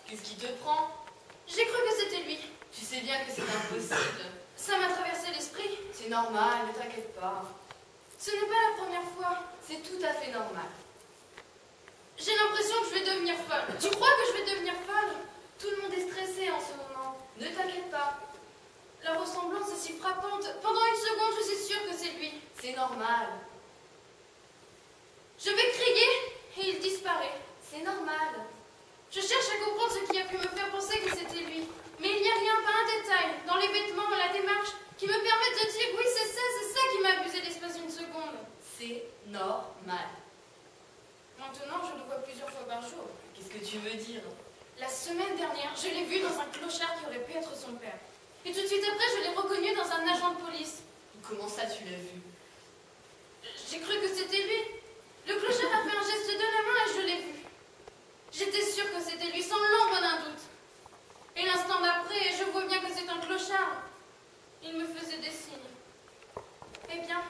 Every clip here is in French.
Qu'est-ce qui te prend? J'ai cru que c'était lui. Tu sais bien que c'est impossible. Ça m'a traversé l'esprit. C'est normal, ne t'inquiète pas. Ce n'est pas la première fois. C'est tout à fait normal. J'ai l'impression que je vais devenir folle. Tu crois que je vais devenir folle? Tout le monde est stressé en ce moment. Ne t'inquiète pas. La ressemblance est si frappante. Pendant une seconde, je suis sûre que c'est lui. C'est normal. Je vais crier et il disparaît. C'est normal. Je cherche à comprendre ce qui a pu me faire penser que c'était lui. Mais il n'y a rien, pas un détail, dans les vêtements, la démarche, qui me permettent de dire oui, c'est ça qui m'a abusé l'espace d'une seconde. C'est normal. Maintenant, je le vois plusieurs fois par jour. Qu'est-ce que tu veux dire? La semaine dernière, je l'ai vu dans un clochard qui aurait pu être son père. Et tout de suite après, je l'ai reconnu dans un agent de police. Comment ça, tu l'as vu? J'ai cru que c'était lui. Le clochard a fait un geste de la main et je l'ai vu. J'étais sûre que c'était lui, sans l'ombre d'un doute. Et l'instant d'après, je vois bien que c'est un clochard. Il me faisait des signes. Eh bien,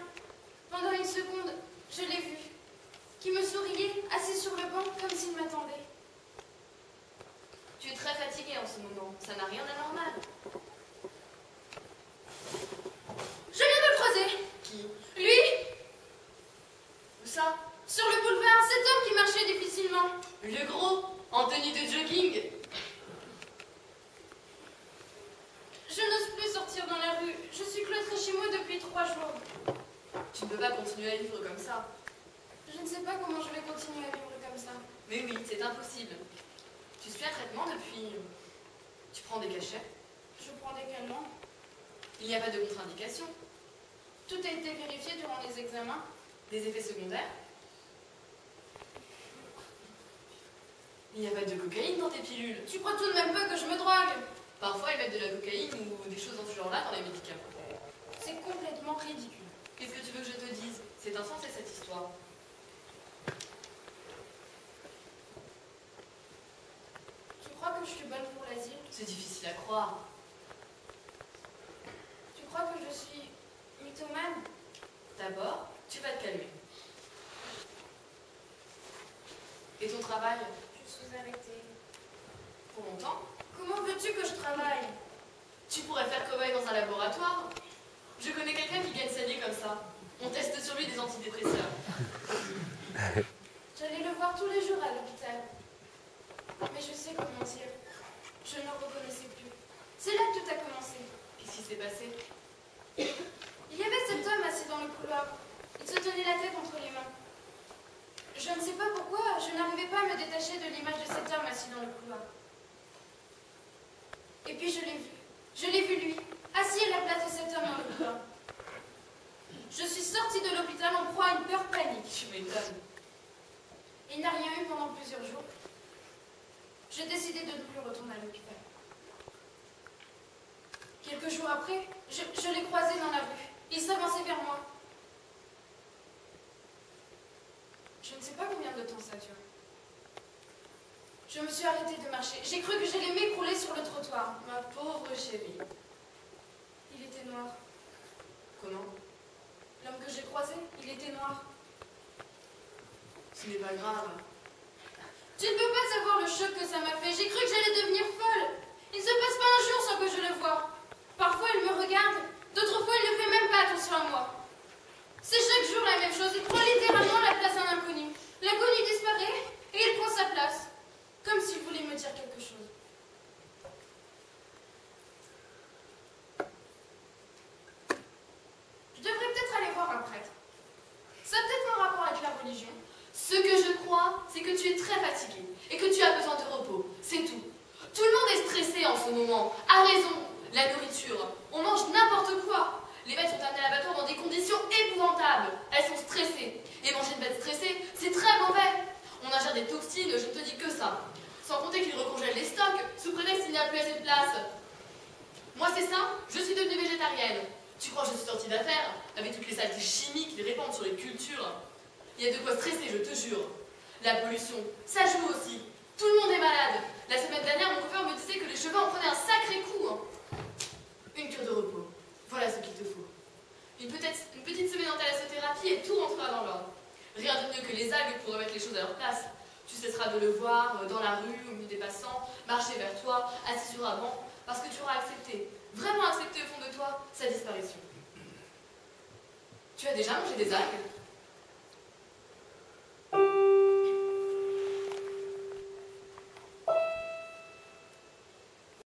pendant une seconde, je l'ai vu, qui me souriait, assis sur le banc, comme s'il m'attendait. Tu es très fatiguée en ce moment. Ça n'a rien d'anormal. Je viens de le croiser. Qui? Lui? Où ça? Sur le boulevard, cet homme qui marchait difficilement. Le gros, en tenue de jogging. Je n'ose plus sortir dans la rue. Je suis cloîtrée chez moi depuis 3 jours. Tu ne peux pas continuer à vivre comme ça. Je ne sais pas comment je vais continuer à vivre comme ça. Mais oui, c'est impossible. Tu suis un traitement depuis... Tu prends des cachets. Je prends des calmants. Il n'y a pas de contre-indication. Tout a été vérifié durant les examens. Des effets secondaires. Il n'y a pas de cocaïne dans tes pilules. Tu crois tout de même pas que je me drogue? Parfois, ils mettent de la cocaïne ou des choses dans ce genre-là dans les médicaments. C'est complètement ridicule. Qu'est-ce que tu veux que je te dise? C'est insensé cette histoire. Tu crois que je suis bonne pour l'asile? C'est difficile à croire. Tu crois que je suis mythomane? D'abord, tu vas te calmer. Et ton travail? Je suis arrêtée. Pour longtemps? Comment veux-tu que je travaille? Tu pourrais faire cobaye dans un laboratoire. Je connais quelqu'un qui gagne sa vie comme ça. On teste sur lui des antidépresseurs. J'allais le voir tous les jours à l'hôpital. Mais je sais comment dire. Je ne le reconnaissais plus. C'est là que tout a commencé. Qu'est-ce qui s'est passé? Il y avait cet homme assis dans le couloir. Il se tenait la tête entre les mains. Je ne sais pas pourquoi, je n'arrivais pas à me détacher de l'image de cet homme assis dans le couloir. Et puis je l'ai vu. Je l'ai vu lui, assis à la place de cet homme dans le couloir. Je suis sortie de l'hôpital en proie à une peur panique. Tu m'étonnes. Il n'a rien eu pendant plusieurs jours. J'ai décidé de ne plus retourner à l'hôpital. Quelques jours après, je l'ai croisé dans la rue. Il s'avançait vers moi. Je ne sais pas combien de temps ça dure. Je me suis arrêtée de marcher. J'ai cru que j'allais m'écrouler sur le trottoir. Ma pauvre chérie. Il était noir. Comment? L'homme que j'ai croisé, il était noir. Ce n'est pas grave. Tu ne peux pas savoir le choc que ça m'a fait. J'ai cru que j'allais devenir folle. Il ne se passe pas un jour sans que je le voie. Parfois, il me regarde. D'autres fois, il ne fait même pas attention à moi. C'est chaque jour la même chose. Il prend littéralement la place d'un inconnu. L'inconnu disparaît et il prend sa place. Comme s'il voulait me dire quelque chose. Je devrais peut-être aller voir un prêtre. Ça a peut-être un rapport avec la religion. Ce que je crois, c'est que tu es très fatiguée et que tu as besoin de repos. C'est tout. Tout le monde est stressé en ce moment. A raison. La nourriture. On mange n'importe quoi. Les bêtes sont amenées à l'abattoir dans des conditions épouvantables. Elles sont stressées. Et manger une bête stressée, c'est très mauvais. On ingère des toxines, je ne te dis que ça. Sans compter qu'ils recongèlent les stocks, sous prétexte qu'il n'y a plus assez de place. Moi, c'est ça, je suis devenue végétarienne. Tu crois que je suis sortie d'affaires? Avec toutes les saletés chimiques qu'ils répandent sur les cultures. Il y a de quoi stresser, je te jure. La pollution, ça joue aussi. Tout le monde est malade. La semaine dernière, mon coiffeur me disait que les cheveux en prenaient un sacré coup. Une cure de repos, voilà ce qu'il te faut. Une petite semaine en thalassothérapie et tout rentrera dans l'ordre. Rien de mieux que les algues pour remettre les choses à leur place. Tu cesseras de le voir dans la rue, au milieu des passants, marcher vers toi, assis sur un banc, parce que tu auras accepté, vraiment accepté au fond de toi, sa disparition. Tu as déjà mangé des algues?